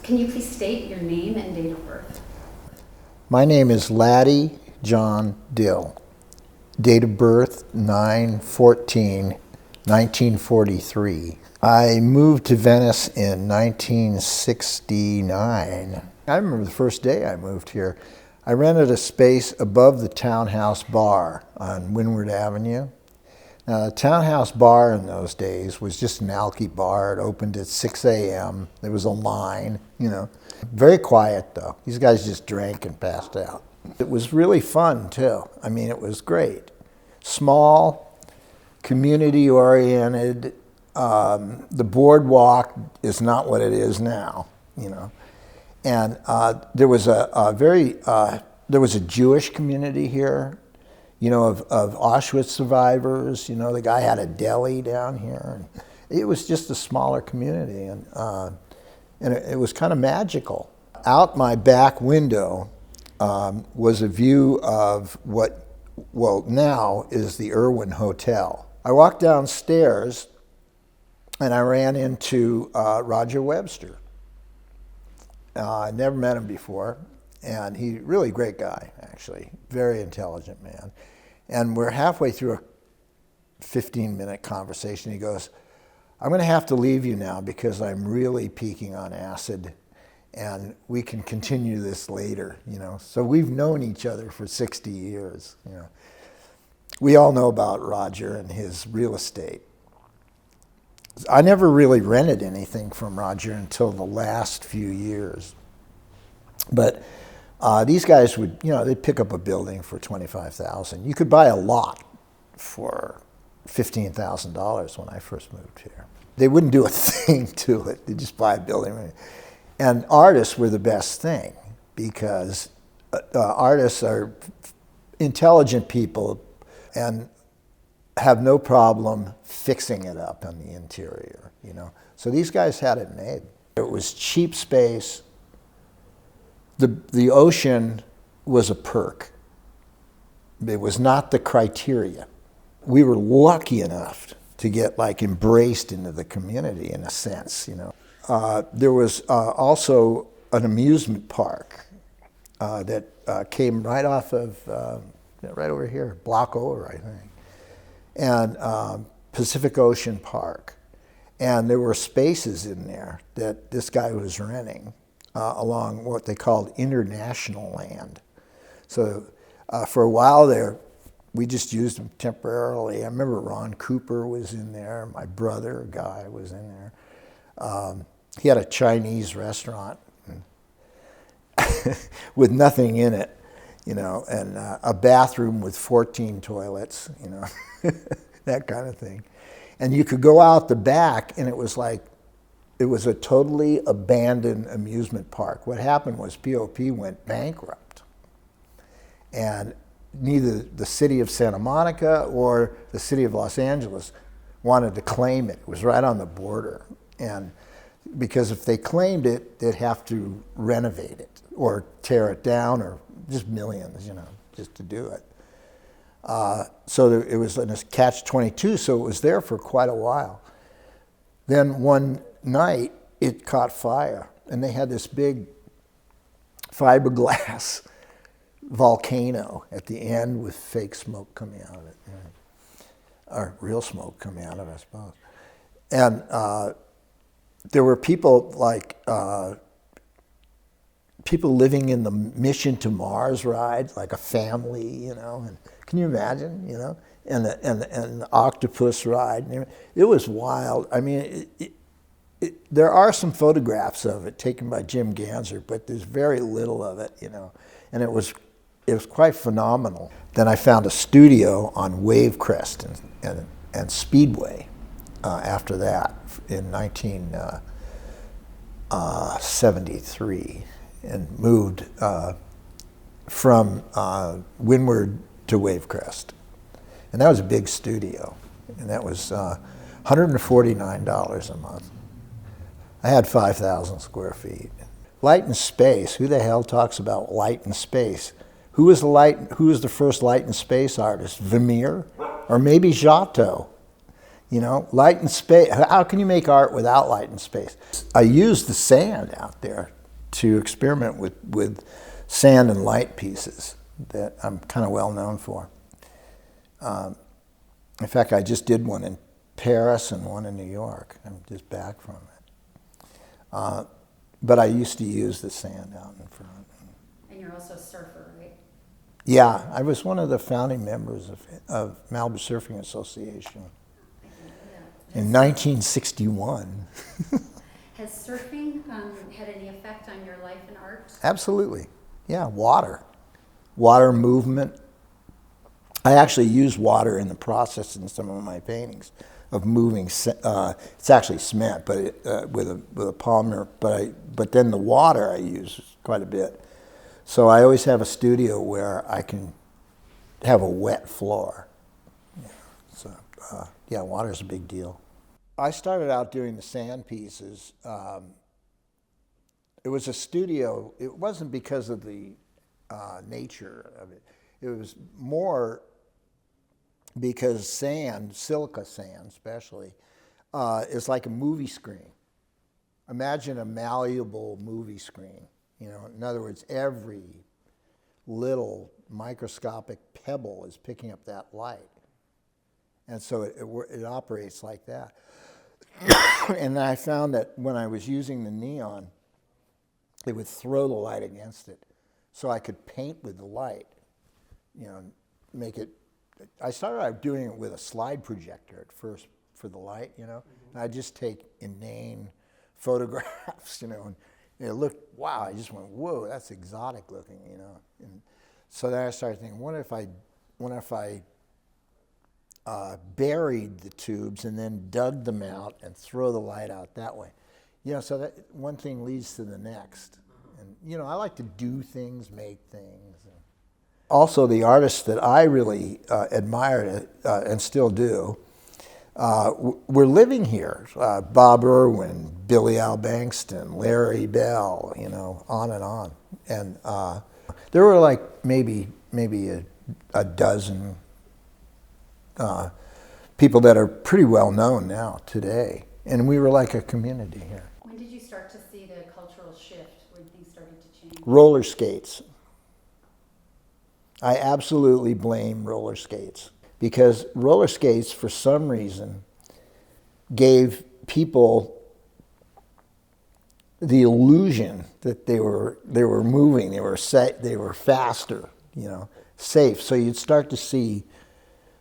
Can you please state your name and date of birth? My name is Laddie John Dill. Date of birth 9/14/1943. I moved to Venice in 1969. I remember the first day I moved here. I rented a space above the Townhouse Bar on Windward Avenue. Now, the Townhouse Bar in those days was just an alky bar. It opened at 6 a.m. There was a line, you know. Very quiet, though. These guys just drank and passed out. It was really fun, too. I mean, it was great. Small, community-oriented. The boardwalk is not what it is now, you know. And there was a Jewish community here, you know, of Auschwitz survivors. You know, the guy had a deli down here. And it was just a smaller community, and it was kind of magical. Out my back window was a view of what, well, now is the Irwin Hotel. I walked downstairs, and I ran into Roger Webster. I never met him before, and he's a really great guy, actually, very intelligent man. And we're halfway through a 15-minute conversation. He goes, "I'm going to have to leave you now because I'm really peaking on acid, and we can continue this later." You know, so we've known each other for 60 years. You know, we all know about Roger and his real estate. I never really rented anything from Roger until the last few years. But these guys would, you know, they'd pick up a building for $25,000. You could buy a lot for $15,000 when I first moved here. They wouldn't do a thing to it. They'd just buy a building. And artists were the best thing because artists are intelligent people and have no problem fixing it up on the interior, you know. So these guys had it made. It was cheap space. The ocean was a perk. It was not the criteria. We were lucky enough to get like embraced into the community in a sense, you know. There was also an amusement park that came right off of, right over here, block over, I think. And Pacific Ocean Park. And there were spaces in there that this guy was renting along what they called international land. So for a while there, we just used them temporarily. I remember Ron Cooper was in there. My brother, a guy, was in there. He had a Chinese restaurant with nothing in it, you know, and a bathroom with 14 toilets, you know, that kind of thing. And you could go out the back, and it was like, it was a totally abandoned amusement park. What happened was POP went bankrupt. And neither the city of Santa Monica or the city of Los Angeles wanted to claim it. It was right on the border. And because if they claimed it, they'd have to renovate it or tear it down, or just millions, you know, just to do it. So it was in a catch-22, so it was there for quite a while. Then one night, it caught fire, and they had this big fiberglass volcano at the end with fake smoke coming out of it, you know, or real smoke coming out of it, I suppose. And there were people like people living in the Mission to Mars ride, like a family, you know. And can you imagine, you know? And the octopus ride. It was wild. I mean, there are some photographs of it taken by Jim Ganser, but there's very little of it, you know. And it was quite phenomenal. Then I found a studio on Wavecrest and Speedway after that in 1973, and moved from Windward to Wavecrest. And that was a big studio, and that was $149 a month. I had 5,000 square feet. Light and space, who the hell talks about light and space? Who was the first light and space artist? Vermeer? Or maybe Giotto? You know, light and space. How can you make art without light and space? I used the sand out there to experiment with sand and light pieces that I'm kind of well known for. In fact, I just did one in Paris and one in New York. I'm just back from it. But I used to use the sand out in front. And you're also a surfer, right? Yeah, I was one of the founding members of Malibu Surfing Association in 1961. Has surfing had any effect on your life and art? Absolutely. Yeah, water movement. I actually use water in the process in some of my paintings of moving. It's actually cement, but with a polymer. But then the water I use quite a bit. So I always have a studio where I can have a wet floor. So yeah, water's a big deal. I started out doing the sand pieces. It was a studio. It wasn't because of the nature of it. It was more because sand, silica sand especially, is like a movie screen. Imagine a malleable movie screen. You know, in other words, every little microscopic pebble is picking up that light. And so it operates like that. And I found that when I was using the neon, it would throw the light against it. So I could paint with the light, you know, make it. I started out doing it with a slide projector at first for the light, you know. And I'd just take inane photographs, you know, and it looked, wow, I just went, whoa, that's exotic looking, you know. And so then I started thinking, what if I buried the tubes and then dug them out and throw the light out that way? You know, so that one thing leads to the next. And, you know, I like to do things, make things. Also, the artists that I really admired and still do were living here. Bob Irwin, Billy Al Bankston, Larry Bell, you know, on and on. And there were like maybe a dozen people that are pretty well known now today. And we were like a community here. When did you start to see the cultural shift when things started to change? Roller skates. I absolutely blame roller skates because roller skates, for some reason, gave people the illusion that they were moving, they were faster, you know, safe. So you'd start to see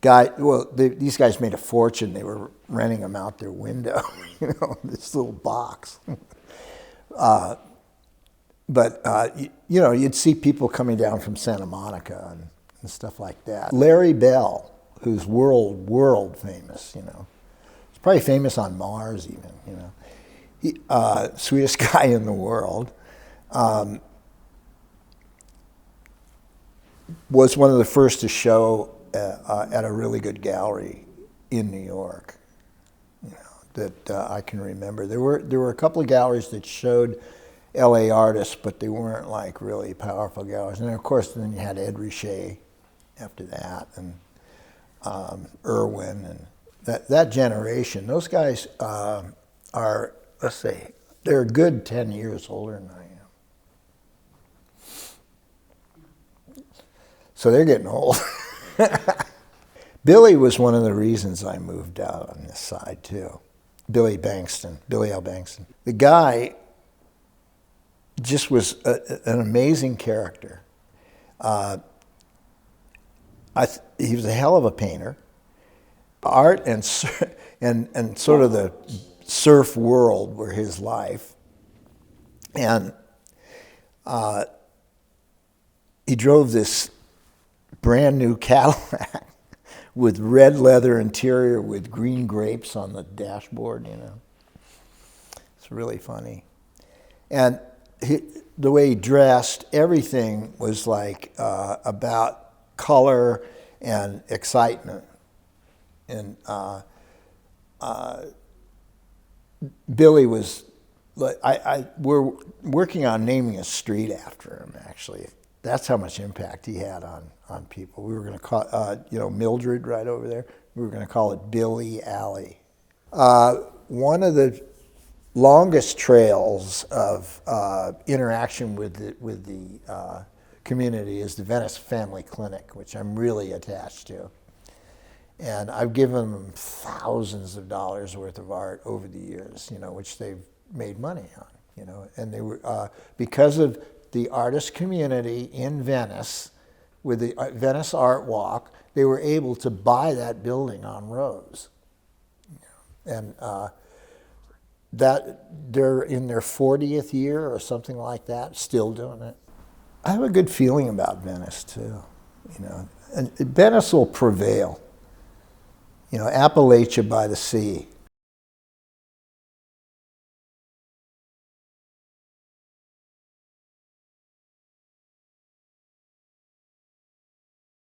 these guys made a fortune. They were renting them out their window, you know, this little box. But you know, you'd see people coming down from Santa Monica and stuff like that. Larry Bell, who's world famous, you know, he's probably famous on Mars even, you know, sweetest guy in the world, was one of the first to show at a really good gallery in New York, you know, that I can remember. There were a couple of galleries that showed LA artists, but they weren't like really powerful galleries. And of course, then you had Ed Richet after that, and Irwin, and that generation. Those guys are, let's say, they're a good 10 years older than I am. So they're getting old. Billy was one of the reasons I moved out on this side too. Billy Al Bankston. The guy just was an amazing character. He was a hell of a painter. Art and sort of the surf world were his life. And he drove this brand new Cadillac with red leather interior with green grapes on the dashboard, you know. It's really funny. And the way he dressed, everything was like about color and excitement. And Billy was, we're working on naming a street after him, actually. That's how much impact he had on people. We were going to call, you know, Mildred right over there, we were going to call it Billy Alley. One of the longest trails of interaction with the community is the Venice Family Clinic, which I'm really attached to. And I've given them thousands of dollars worth of art over the years, you know, which they've made money on, you know. And they were, because of the artist community in Venice, with the Venice Art Walk, they were able to buy that building on Rose. And that they're in their 40th year or something like that, still doing it. I have a good feeling about Venice too, you know. And Venice will prevail. You know, Appalachia by the sea.